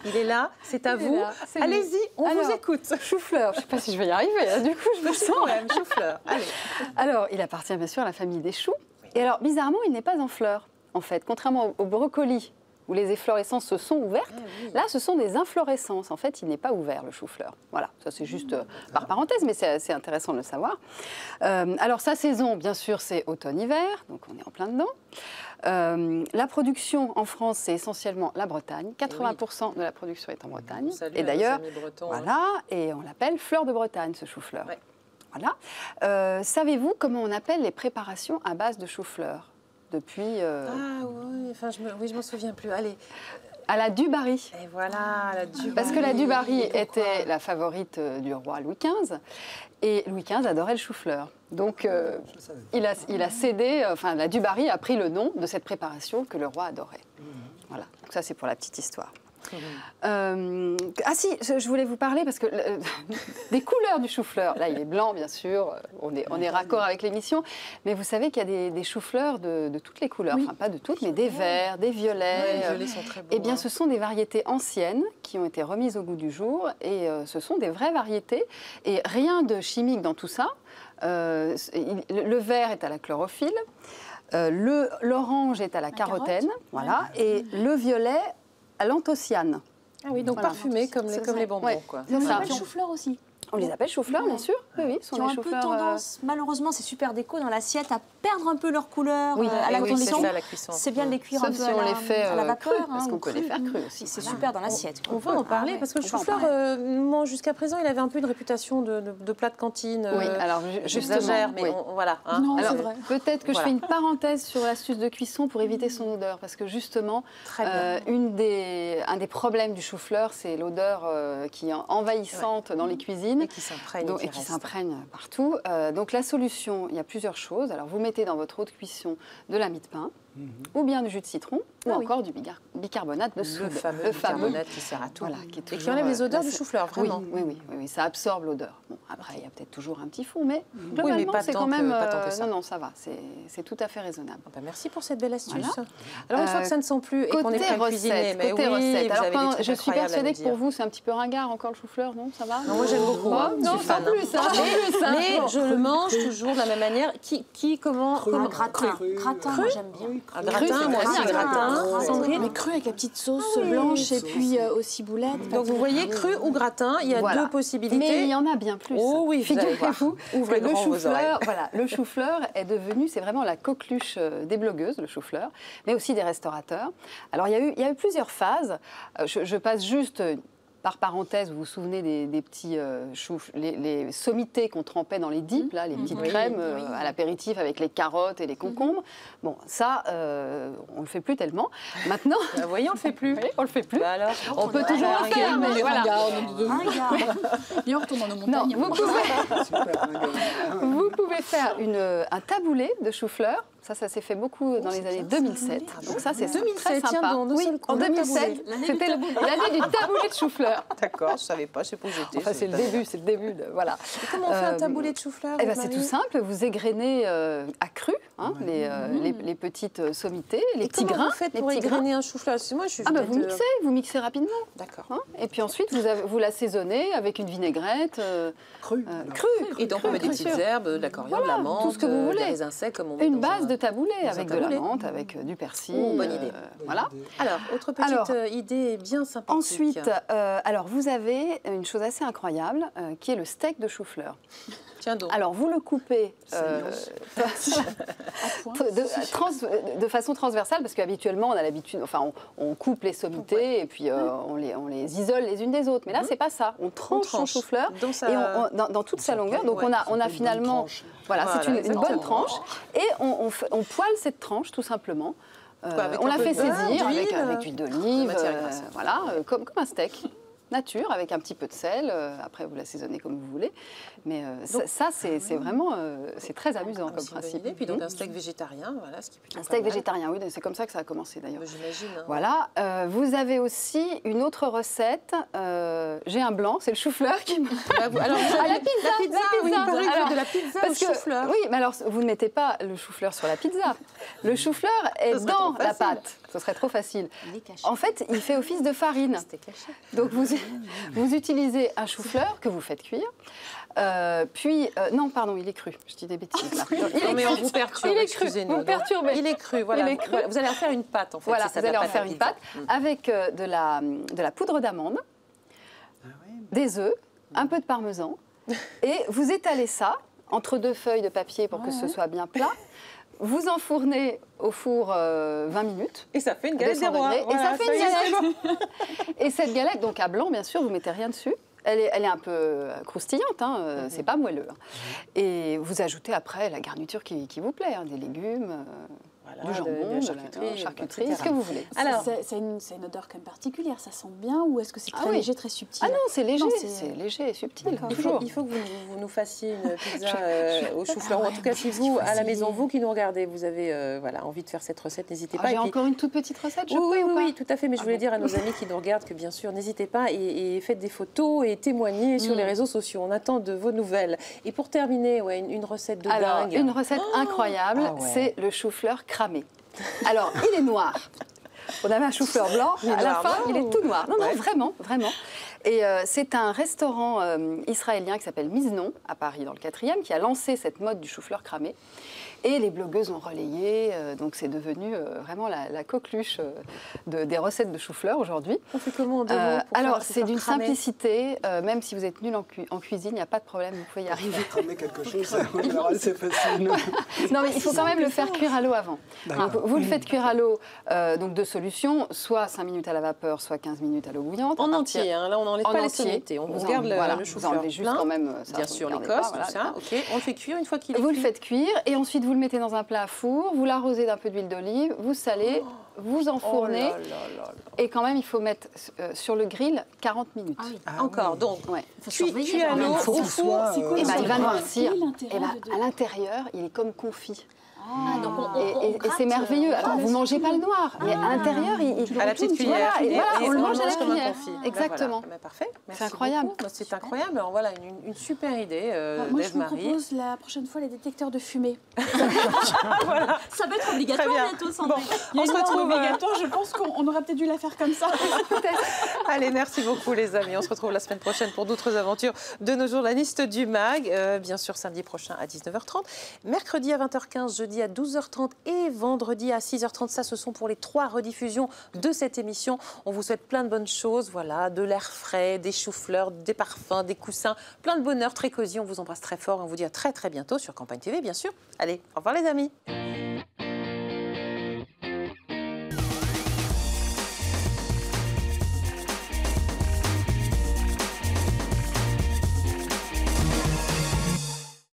Il est là, c'est à vous. Allez-y, on vous écoute. Chou-fleur, je ne sais pas si je vais y arriver, hein. Du coup je me sens... Chou-fleur, allez. Alors, il appartient bien sûr à la famille des choux. Et alors, bizarrement, il n'est pas en fleurs, en fait. Contrairement au brocoli, où les efflorescences se sont ouvertes, là, ce sont des inflorescences. En fait, il n'est pas ouvert, le chou-fleur. Voilà, ça c'est juste par parenthèse, mais c'est intéressant de le savoir. Alors, sa saison, bien sûr, c'est automne-hiver, donc on est en plein dedans. La production en France, c'est essentiellement la Bretagne. 80% de la production est en Bretagne. Et d'ailleurs, voilà, et on l'appelle fleur de Bretagne, ce chou-fleur. Ouais. Voilà. Savez-vous comment on appelle les préparations à base de chou-fleur depuis Ah oui, enfin, je m'en souviens plus. Allez. À la Du-Barry. Et voilà, la Du-Barry. Parce que la Du-Barry était la favorite du roi Louis XV. Et Louis XV adorait le chou-fleur. Donc, il a cédé, enfin, la Du-Barry a pris le nom de cette préparation que le roi adorait. Voilà, donc ça c'est pour la petite histoire. Ah si, je voulais vous parler parce que des couleurs du chou-fleur. Là, il est blanc, bien sûr. On est raccord avec l'émission. Mais vous savez qu'il y a des choux-fleurs de toutes les couleurs. Enfin, pas de toutes, mais des verts, des violets. Les violets sont très beaux. Eh bien, ce sont des variétés anciennes qui ont été remises au goût du jour. Et ce sont des vraies variétés. Et rien de chimique dans tout ça. Le vert est à la chlorophylle. L'orange est à la carotène. Voilà. Et le violet à l'anthocyanes. Ah oui, donc parfumés comme les bonbons. Ouais, quoi. On les appelle chou-fleur aussi. On les appelle chou-fleurs, bien sûr. Oui, Ils ont un peu tendance, malheureusement, c'est super déco dans l'assiette, à perdre un peu leur couleur à la cuisson. C'est bien de les cuire un peu à la vapeur. Parce qu'on peut les faire crus aussi. C'est super dans l'assiette. On va en parler, parce que le chou-fleur, jusqu'à présent, il avait un peu une réputation de plat de cantine. Oui, alors j'exagère, mais voilà. Non, c'est vrai. Peut-être que je fais une parenthèse sur l'astuce de cuisson pour éviter son odeur, parce que justement, un des problèmes du chou-fleur, c'est l'odeur qui est envahissante dans les cuisines. Et qui s'imprègne. Partout. Donc la solution, il y a plusieurs choses. Alors vous mettez dans votre eau de cuisson de la mie de pain, ou bien du jus de citron, ou encore du bicarbonate de soude. Le fameux bicarbonate qui sert à tout. Voilà, et qui enlève les odeurs du chou-fleur, vraiment. Oui, ça absorbe l'odeur. Bon, après, il y a peut-être toujours un petit fond, mais globalement, oui, mais c'est quand même... pas tant que ça. Non, ça va, c'est tout à fait raisonnable. Merci pour cette belle astuce. Voilà. Alors, une fois que ça ne sent plus et qu'on est prêt à cuisiner... Côté recette. Alors, je suis persuadée que pour vous, c'est un petit peu ringard encore le chou-fleur, non? Ça va? Non, moi, j'aime beaucoup. Non, sans plus, mais je le mange toujours de la même manière. Comment? Un gratin. Moi, j'aime bien. Un gratin, moi aussi, gratin. Mais cru avec la petite sauce blanche et puis aux ciboulettes. Donc vous voyez, cru ou gratin, il y a deux possibilités. Mais il y en a bien plus. Oh oui, figurez-vous que le chou-fleur, le chou-fleur est devenu, c'est vraiment la coqueluche des blogueuses, le chou-fleur, mais aussi des restaurateurs. Alors il y a eu plusieurs phases. Je passe juste... Par parenthèse, vous vous souvenez des petits choux, les sommités qu'on trempait dans les dips, là, les petites crèmes à l'apéritif avec les carottes et les concombres. Bon, ça, on le fait plus tellement. Maintenant, vous voyez, on le fait plus. On le fait plus. Bah alors, on peut toujours le faire, mais voilà. Et on retourne dans nos montagnes. Vous pouvez faire un taboulé de chou-fleur. Ça s'est fait beaucoup dans les années 2007. Donc ça, c'est très sympa. Oui, en 2007, c'était l'année du taboulé de chou-fleur. D'accord, je ne savais pas, je sais pas où j'étais. Enfin, c'est le début. Voilà. Et comment on fait un taboulé de chou-fleur? C'est tout simple. Vous égrenez à cru les petites sommités, les petits grains. Comment vous faites pour égrener un chou-fleur? Vous mixez rapidement. D'accord. Et puis ensuite, vous l'assaisonnez avec une vinaigrette crue. Et donc on met des petites herbes, de la coriandre, de la menthe, tout ce que vous voulez. Des raisins secs comme on met une base de taboulé avec de la menthe, avec du persil. Bonne idée. Voilà. Alors, autre petite idée bien sympathique. Ensuite, vous avez une chose assez incroyable qui est le steak de chou-fleur. Tiens donc. Alors, vous le coupez de façon transversale, parce qu'habituellement, on a l'habitude, on coupe les sommités et puis on les isole les unes des autres. Mais là, c'est pas ça. On tranche son chou-fleur dans toute sa longueur. Donc, on a finalement... Voilà, c'est une bonne tranche. Et on poêle cette tranche, tout simplement. On la fait saisir avec l'huile d'olive, comme un steak. Nature, avec un petit peu de sel. Après, vous l'assaisonnez comme vous voulez. Mais ça, c'est vraiment c'est très amusant comme principe. Et puis donc un steak végétarien, voilà, ce qui est plutôt un steak végétarien, oui, c'est comme ça que ça a commencé d'ailleurs. J'imagine. Voilà. Vous avez aussi une autre recette. J'ai un blanc, c'est le chou-fleur qui. Alors, la pizza. Oui, de la pizza au chou-fleur. Oui, mais alors vous ne mettez pas le chou-fleur sur la pizza. Le chou-fleur est dans la pâte. ce serait trop facile. En fait, il fait office de farine. Donc vous utilisez un chou-fleur que vous faites cuire. Non, pardon, il est cru. Je dis des bêtises là. Non, mais on vous perturbe, excusez-nous. Vous perturbez. Il est cru, voilà. Il est cru. Voilà. Vous allez en faire une pâte, en fait. Voilà, vous allez en faire une pâte avec de la poudre d'amande, des œufs, un peu de parmesan, et vous étalez ça entre 2 feuilles de papier pour que ce soit bien plat. Vous enfournez au four 20 minutes. Et ça fait une galette des rois. Et ça fait une galette. Et cette galette, donc à blanc, bien sûr, vous ne mettez rien dessus. Elle est un peu croustillante, hein, c'est pas moelleux. Hein. Et vous ajoutez après la garniture qui vous plaît, hein, des légumes, du jambon, de la charcuterie, ce que vous voulez. Alors, c'est une odeur quand même particulière, ça sent bien ou est-ce que c'est très léger, très subtil? Ah non, c'est léger, c'est léger et subtil. Il faut que vous nous fassiez une pizza au chou-fleur. En tout cas, si vous, à la maison, vous qui nous regardez, vous avez envie de faire cette recette, n'hésitez pas. J'ai encore une toute petite recette, Oui, tout à fait. Mais je voulais dire à nos amis qui nous regardent que bien sûr, n'hésitez pas et faites des photos et témoignez sur les réseaux sociaux. On attend de vos nouvelles. Et pour terminer, une recette de dingue. Une recette incroyable, c'est le chou-fleur cramé. Alors, il est noir. On avait un chou-fleur blanc, mais à la fin, il est tout noir. Non, vraiment, vraiment. Et c'est un restaurant israélien qui s'appelle Miznon, à Paris, dans le 4e, qui a lancé cette mode du chou-fleur cramé. Et les blogueuses ont relayé, donc c'est devenu vraiment la coqueluche des recettes de chou-fleur aujourd'hui. On fait comment en 2 mots pour alors, c'est d'une simplicité, même si vous êtes nul en cuisine, il n'y a pas de problème, vous pouvez y arriver. Cramer quelque chose, en général, c'est facile. Non, mais il faut quand même le faire cuire à l'eau avant. Donc, vous le faites cuire à l'eau, donc 2 solutions, soit 5 minutes à la vapeur, soit 15 minutes à l'eau bouillante. En entier, hein, là on n'enlève pas les sommités, on vous garde le chou-fleur plein. Quand même, ça, bien sûr, l'Écosse, tout ça. Ok, on le fait cuire une fois qu'il est cuit. Vous le faites cuire et ensuite vous le mettez dans un plat à four, vous l'arrosez d'un peu d'huile d'olive, vous salez, vous enfournez. Et quand même, il faut mettre sur le grill 40 minutes. Encore, donc, cuit à l'eau, au four. Il va noircir. À l'intérieur, il est comme confit. Et c'est merveilleux. Alors, vous ne mangez pas le noir, mais à l'intérieur, il à la petite cuillère. Et voilà, on le mange à la comme un cuillère. confit. Exactement. Parfait. C'est incroyable. C'est incroyable. Alors, voilà, une super idée moi, je vous d'Ève-Marie. propose la prochaine fois les détecteurs de fumée. Ça va être obligatoire bientôt, Sandrine. On se retrouve obligatoire. Je pense qu'on aurait peut-être dû la faire comme ça. Allez, merci beaucoup les amis. On se retrouve la semaine prochaine pour d'autres aventures de nos journalistes du MAG. Bien sûr, samedi prochain à 19h30, mercredi à 20h15, jeudi à 12h30 et vendredi à 6h30. Ça, ce sont pour les 3 rediffusions de cette émission. On vous souhaite plein de bonnes choses. Voilà, de l'air frais, des choux-fleurs, des parfums, des coussins, plein de bonheur, très cosy. On vous embrasse très fort. On vous dit à très très bientôt sur Campagne TV, bien sûr. Allez, au revoir les amis.